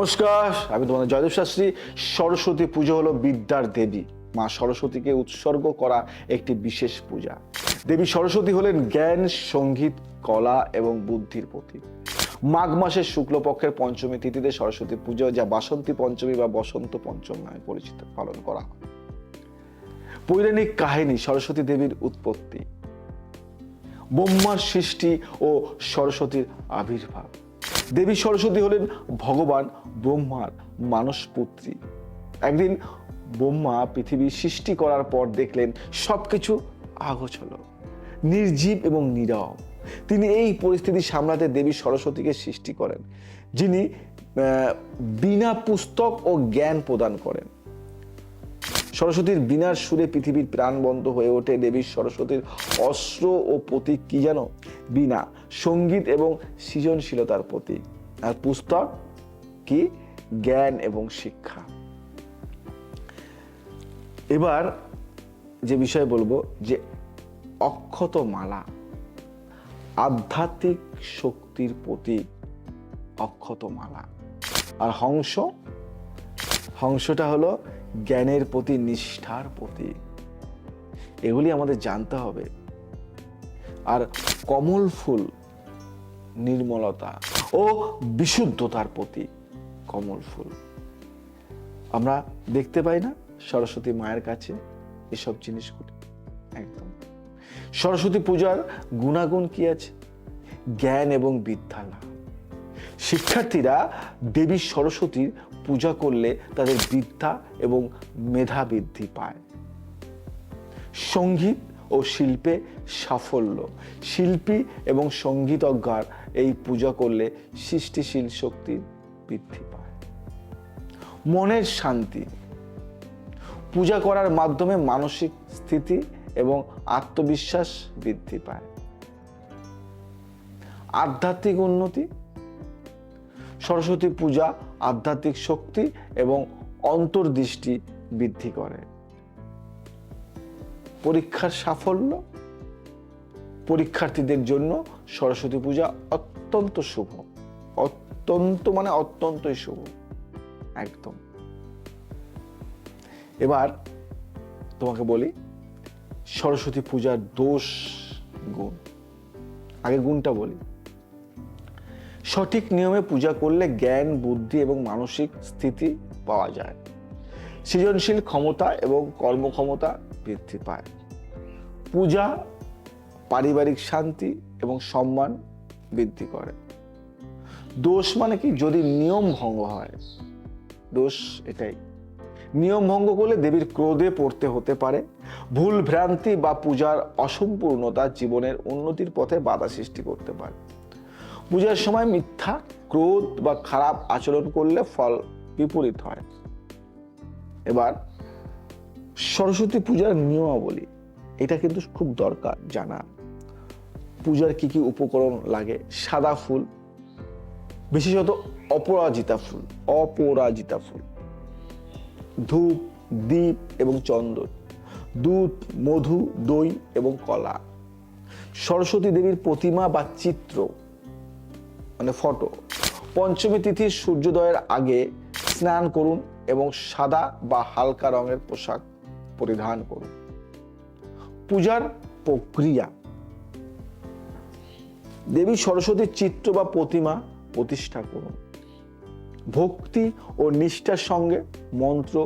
নমস্কার, আমি তোমাদের জয়দেব শাস্ত্রী। সরস্বতী পুজো হলো বিদ্যার দেবী। মা সরস্বতীকে উৎসর্গ করা একটি বিশেষ পূজা। দেবী সরস্বতী হলেন জ্ঞান, সঙ্গীত, কলা এবং বুদ্ধির প্রতীক। মাঘ মাসের শুক্লপক্ষের পঞ্চমী তিথিতে সরস্বতী পুজো, যা বাসন্তী পঞ্চমী বা বসন্ত পঞ্চম নামে পরিচিত, পালন করা হয়। পৌরাণিক কাহিনী সরস্বতী দেবীর উৎপত্তি, ব্রহ্মার সৃষ্টি ও সরস্বতীর আবির্ভাব। দেবী সরস্বতী হলেন ভগবান ব্রহ্মার মানসপুত্রী। একদিন ব্রহ্মা পৃথিবী সৃষ্টি করার পর দেখলেন সবকিছু আগোছালো, নির্জীব এবং নীরব। তিনি এই পরিস্থিতি সামলাতে দেবী সরস্বতীকে সৃষ্টি করেন, যিনি বিনা পুস্তক ও জ্ঞান প্রদান করেন। সরস্বতীর বীণার সুরে পৃথিবীর প্রাণ বন্ধ হয়ে ওঠে। দেবী সরস্বতীর অস্ত্র ও প্রতীক কি জানো? বীণা, সঙ্গীত এবং সৃজনশীলতার প্রতীক। আর পুস্তক কি? জ্ঞান এবং শিক্ষা। এবার যে বিষয় বলবো, যে অক্ষত মালা, আধ্যাত্মিক শক্তির প্রতীক অক্ষত মালা। আর হংসটা হলো জ্ঞানের প্রতি নিষ্ঠার প্রতীক। এগুলি আমাদের জানতে হবে। আর কমল ফুল নির্মলতা ও বিশুদ্ধতার প্রতীক। কমল ফুল আমরা দেখতে পাই না সরস্বতী মায়ের কাছে এসব জিনিসগুলি? একদম। সরস্বতী পূজার গুণাগুণ কি আছে? জ্ঞান এবং বিদ্যা লাভ। শিক্ষার্থীরা দেবী সরস্বতীর পূজা করলে তাদের বিদ্যা এবং মেধা বৃদ্ধি পায়। সঙ্গীত ও শিল্পে সাফল্য। শিল্পী এবং সঙ্গীতজ্ঞার এই পূজা করলে সৃষ্টিশীল শক্তি বৃদ্ধি পায়। মনের শান্তি। পূজা করার মাধ্যমে মানসিক স্থিতি এবং আত্মবিশ্বাস বৃদ্ধি পায়। আধ্যাত্মিক উন্নতি। সরস্বতী পূজা আধ্যাত্মিক শক্তি এবং অন্তর্দৃষ্টি বৃদ্ধি করে। পরীক্ষার সাফল্য। পরীক্ষার্থীদের জন্য সরস্বতী পূজা অত্যন্ত শুভ। অত্যন্তই শুভ, একদম। এবার তোমাকে বলি সরস্বতী পূজার দোষ গুণ। আগে গুণটা বলি। সঠিক নিয়মে পূজা করলে জ্ঞান, বুদ্ধি এবং মানসিক স্থিতি পাওয়া যায়। সৃজনশীল ক্ষমতা এবং কর্মক্ষমতা বৃদ্ধি পায়। পূজা পারিবারিক শান্তি এবং সম্মান বৃদ্ধি করে। দোষ মানে কি? যদি নিয়ম ভঙ্গ হয়, দোষ এটাই। নিয়ম ভঙ্গ করলে দেবীর ক্রোধে পড়তে হতে পারে। ভুল ভ্রান্তি বা পূজার অসম্পূর্ণতা জীবনের উন্নতির পথে বাধা সৃষ্টি করতে পারে। পূজার সময় মিথ্যা, ক্রোধ বা খারাপ আচরণ করলে ফল বিপরীত হয়। এবার সরস্বতী পূজার নিয়মাবলী, এটা কিন্তু খুব দরকার জানা। পূজার কি কি উপকরণ লাগে? সাদা ফুল, বিশেষত অপরাজিতা ফুল, ধূপ, দীপ এবং চন্দন, দুধ, মধু, দই এবং কলা। সরস্বতী দেবীর প্রতিমা বা চিত্র মানে ফটো। পঞ্চমী তিথির সূর্যোদয়ের আগে স্নান করুন এবং সাদা বা হালকা রঙের পোশাক পরিধান করুন। পূজার প্রক্রিয়া। দেবী সরস্বতীর চিত্র বা প্রতিমা প্রতিষ্ঠা করুন। ভক্তি ও নিষ্ঠার সঙ্গে মন্ত্র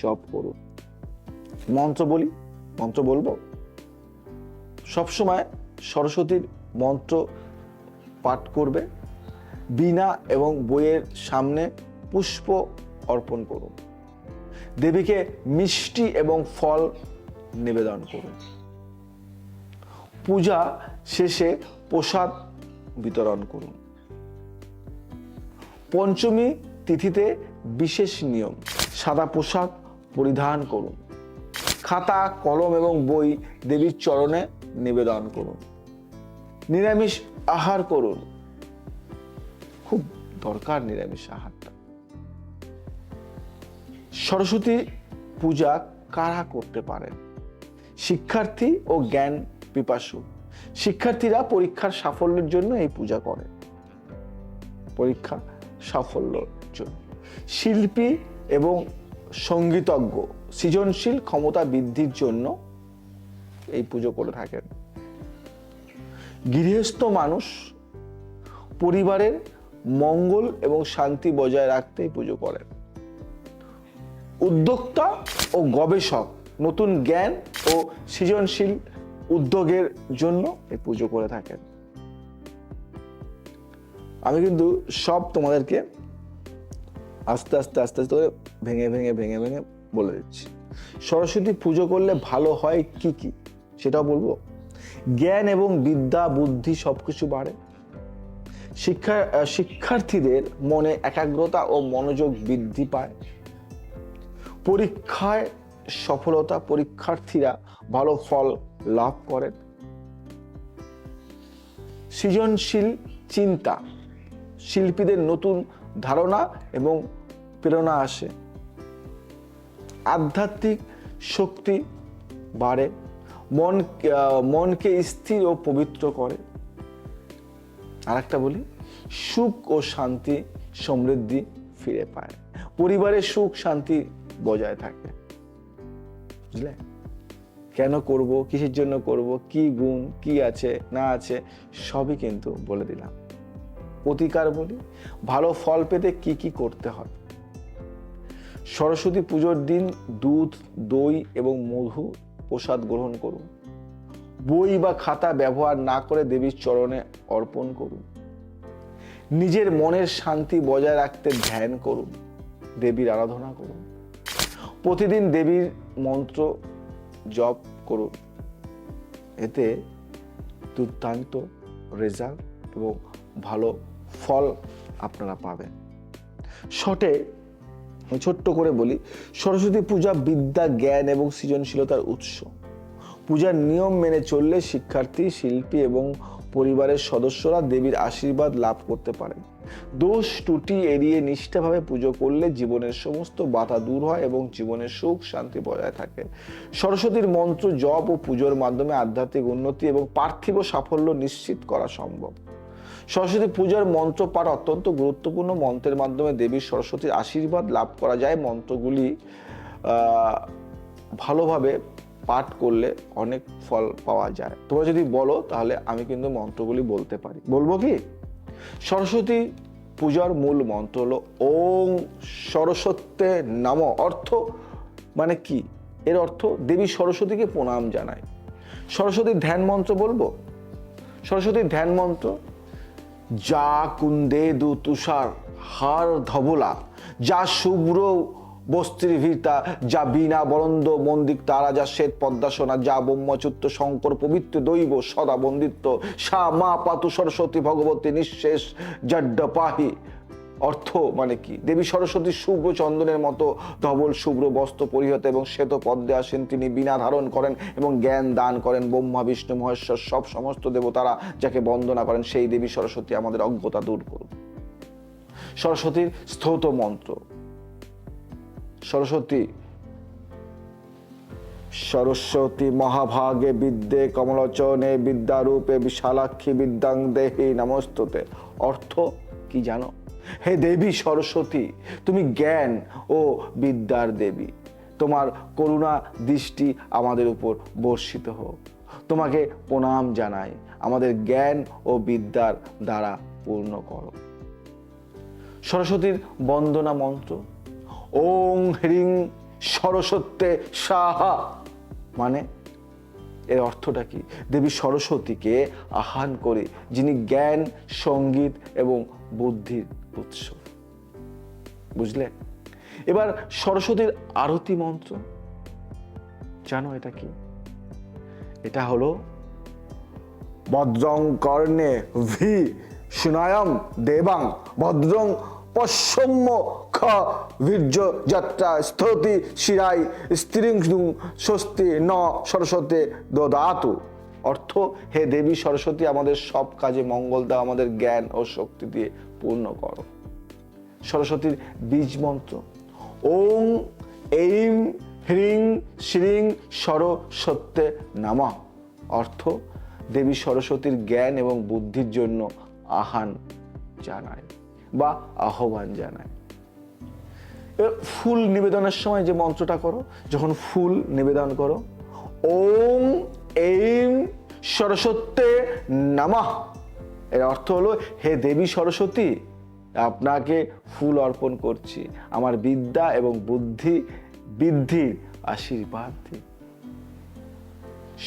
জপ করুন। মন্ত্র বলবো। সবসময় সরস্বতীর মন্ত্র পাঠ করবে। বীণা এবং বইয়ের সামনে পুষ্প অর্পণ করুন। দেবীকে মিষ্টি এবং ফল নিবেদন করুন। পূজা শেষে প্রসাদ বিতরণ করুন। পঞ্চমী তিথিতে বিশেষ নিয়ম। সাদা পোশাক পরিধান করুন। খাতা, কলম এবং বই দেবীর চরণে নিবেদন করুন। নিরামিষ আহার করুন। খুব দরকার নিরামিষ আহারটা। সরস্বতী পূজা কারা করতে পারেন? শিক্ষার্থী ও জ্ঞান পিপাসু। শিক্ষার্থীরা পরীক্ষার সাফল্যের জন্য এই পূজা করে। পরীক্ষা সাফল্যের জন্য। শিল্পী এবং সঙ্গীতজ্ঞ সৃজনশীল ক্ষমতা বৃদ্ধির জন্য এই পুজো করে থাকেন। গৃহস্থ মানুষ পরিবারের মঙ্গল এবং শান্তি বজায় রাখতে এই পুজো করেন। উদ্যোক্তা ও গবেষক নতুন জ্ঞান ও সৃজনশীল উদ্যোগের জন্য এই পুজো করে থাকেন। আমি কিন্তু সব তোমাদেরকে আস্তে আস্তে আস্তে আস্তে করে ভেঙে ভেঙে ভেঙে ভেঙে বলে দিচ্ছি। সরস্বতী পুজো করলে ভালো হয় কি কি সেটাও বলবো। জ্ঞান এবং বিদ্যা বুদ্ধি সবকিছু বাড়ে। শিক্ষার্থীদের মনে একাগ্রতা ও মনোযোগ বৃদ্ধি পায়। পরীক্ষায় সফলতা, পরীক্ষার্থীরা ভালো ফল লাভ করেন। সৃজনশীল চিন্তা, শিল্পীদের নতুন ধারণা এবং প্রেরণা আসে। আধ্যাত্মিক শক্তি বাড়ে, মনকে স্থির ও পবিত্র করে। আর একটা বলি, সুখ ও শান্তি সমৃদ্ধি ফিরে পায়। পরিবারের সুখ শান্তি বজায় থাকে। বুঝলে? কেন করব, কিসের জন্য করব, কি গুণ কি আছে না আছে সবই কিন্তু বলে দিলাম। প্রতিকার বলি, ভালো ফল পেতে কি কি করতে হয়। সরস্বতী পুজোর দিন দুধ, দই এবং মধু প্রসাদ গ্রহণ করুন। বই বা খাতা ব্যবহার না করে দেবীর চরণে অর্পণ করুন। নিজের মনের শান্তি বজায় রাখতে ধ্যান করুন, দেবীর আরাধনা করুন। প্রতিদিন দেবীর মন্ত্র জপ করুন। এতে দুর্দান্ত রেজাল্ট এবং ভালো ফল আপনারা পাবেন। ছোট্ট করে বলি, সরস্বতী পূজা বিদ্যা, জ্ঞান এবং সৃজনশীলতার উৎস। পূজার নিয়ম মেনে চললে শিক্ষার্থী, শিল্পী এবং পরিবারের সদস্যরা দেবীর আশীর্বাদ লাভ করতে পারেন। দোষ ত্রুটি এড়িয়ে নিষ্ঠাভাবে পুজো করলে জীবনের সমস্ত বাধা দূর হয় এবং জীবনের সুখ শান্তি বজায় থাকে। সরস্বতীর মন্ত্র জপ ও পুজোর মাধ্যমে আধ্যাত্মিক উন্নতি এবং পার্থিব সাফল্য নিশ্চিত করা সম্ভব। সরস্বতী পূজার মন্ত্র পাঠ অত্যন্ত গুরুত্বপূর্ণ। মন্ত্রের মাধ্যমে দেবী সরস্বতীর আশীর্বাদ লাভ করা যায়। মন্ত্রগুলি ভালোভাবে পাঠ করলে অনেক ফল পাওয়া যায়। তোমরা যদি বলো তাহলে আমি কিন্তু মন্ত্রগুলি বলতে পারি। বলবো কি? সরস্বতী পূজার মূল মন্ত্র হলো ওং সরস্বত্যে নমঃ। অর্থ মানে কি? এর অর্থ দেবী সরস্বতীকে প্রণাম জানাই। সরস্বতীর ধ্যান মন্ত্র বলবো। সরস্বতীর ধ্যান মন্ত্র, যা কুন্দে দু তুষার হার ধবলা, যা শুভ্র বস্ত্রী ভীতা, যা বীণা বরন্দ মন্দিক তারা, যা শ্বেত পদ্মাসনা, যা ব্রহ্মচ্যুত শঙ্কর পবিত্র দৈব সদা বন্দিত্ব, সা মা পাতু সরস্বতী ভগবতী নিঃশেষ জড্ড পাহি। অর্থ মানে কি? দেবী সরস্বতী শুভ্র চন্দনের মতো ধবল শুভ্র বস্ত্র পরিহত এবং শ্বেত পদ্মে আসেন। তিনি বীণা ধারণ করেন এবং জ্ঞান দান করেন। ব্রহ্মা বিষ্ণু মহেশ্বর সব সমস্ত দেবতারা যাকে বন্দনা করেন, সেই দেবী সরস্বতী আমাদের অজ্ঞতা দূর করুন। সরস্বতীর স্তোত্র মন্ত্র, সরস্বতী মহাভাগে বিদ্যে কমলোচনে বিদ্যারূপে বিশালাক্ষী বিদ্যাং দেহি নমস্তুতে। অর্থ কি জানো? হে দেবী সরস্বতী, তুমি জ্ঞান ও বিদ্যার দেবী। তোমার করুণা দৃষ্টি আমাদের উপর বর্ষিত হোক। তোমাকে প্রণাম জানাই, আমাদের জ্ঞান ও বিদ্যার দ্বারা পূর্ণ করো। সরস্বতীর বন্দনা মন্ত্র, ওং হ্রিং সরস্বত্যে স্বাহা। মানে এর অর্থটা কি? দেবী সরস্বতীকে আহ্বান করে, যিনি জ্ঞান, সঙ্গীত এবং বুদ্ধির উৎস। বুঝলে? এবার সরস্বতীর আরতি মন্ত্র জানো এটা কি? এটা হলো ভদ্রং কর্ণে ভি সুনায়ম দেবাং ভদ্রং পশ্যম্য খ বীর্য যাত্রা স্থতি শিরাই স্ত্রীং স্বস্তি ন সরস্বতী দদাতু। অর্থ, হে দেবী সরস্বতী, আমাদের সব কাজে মঙ্গল দাও, আমাদের জ্ঞান ও শক্তি দিয়ে পূর্ণ করো। সরস্বতীর বীজ মন্ত্র, ওং এইম হ্রিং শ্রীং সরস্বত্যে নমঃ। অর্থ, দেবী সরস্বতীর জ্ঞান এবং বুদ্ধির জন্য আহ্বান জানায় বা আহ্বান জানায়। ফুল নিবেদনের সময় যে মন্ত্রটা করো, যখন ফুল নিবেদন করো, ওম এইম সরস্বতী নমঃ, এর অর্থ হলো হে দেবী সরস্বতী, আপনাকে ফুল অর্পণ করছি, আমার বিদ্যা এবং বুদ্ধি বৃদ্ধির আশীর্বাদ দিন।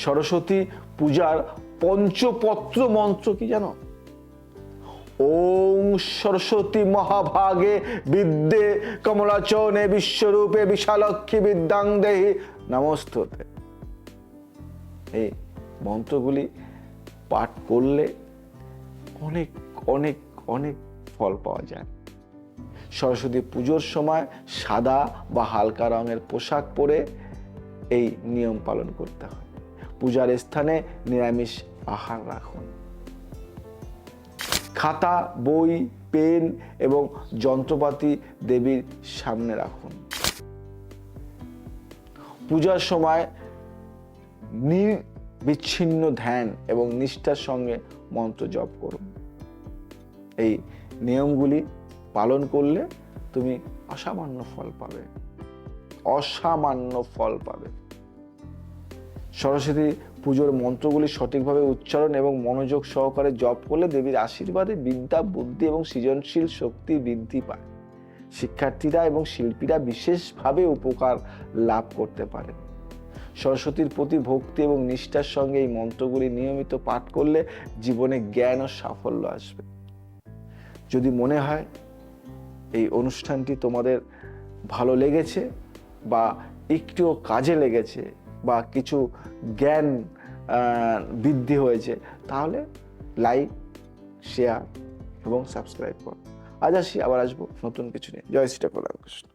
সরস্বতী পূজার পঞ্চপত্র মন্ত্র কি জানো? ওম সরস্বতী মহাভাগে বিদ্যে কমলাচনে বিশ্বরূপে বিশালক্ষী বিদ্যাং দেহি নমস্তুতে। এই মন্ত্রগুলি পাঠ করলে অনেক অনেক অনেক ফল পাওয়া যায়। সরস্বতী পুজোর সময় সাদা বা হালকা রঙের পোশাক পরে এই নিয়ম পালন করতে হয়। পূজার স্থানে নিরামিষ আহার রাখুন। খাতা, বই, পেন এবং যন্ত্রপাতি দেবীর সামনে রাখুন। পূজার সময় নির্বিচ্ছিন্ন ধ্যান এবং নিষ্ঠার সঙ্গে মন্ত্র জপ করুন। এই নিয়মগুলি পালন করলে তুমি অসামান্য ফল পাবে, অসামান্য ফল পাবে। সরস্বতী পুজোর মন্ত্রগুলি সঠিকভাবে উচ্চারণ এবং মনোযোগ সহকারে জপ করলে দেবীর আশীর্বাদে বিদ্যা, বুদ্ধি এবং সৃজনশীল শক্তি বৃদ্ধি পায়। শিক্ষার্থীরা এবং শিল্পীরা বিশেষভাবে উপকার লাভ করতে পারে। সরস্বতীর প্রতি ভক্তি এবং নিষ্ঠার সঙ্গে এই মন্ত্রগুলি নিয়মিত পাঠ করলে জীবনে জ্ঞান ও সাফল্য আসবে। যদি মনে হয় এই অনুষ্ঠানটি তোমাদের ভালো লেগেছে বা একটুও কাজে লেগেছে বা কিছু জ্ঞান বৃদ্ধি হয়েছে, তাহলে লাইক, শেয়ার এবং সাবস্ক্রাইব করো। আজ আসি, আবার আসবো নতুন কিছু নিয়ে। জয় শ্রী ঠাকুর রামকৃষ্ণ।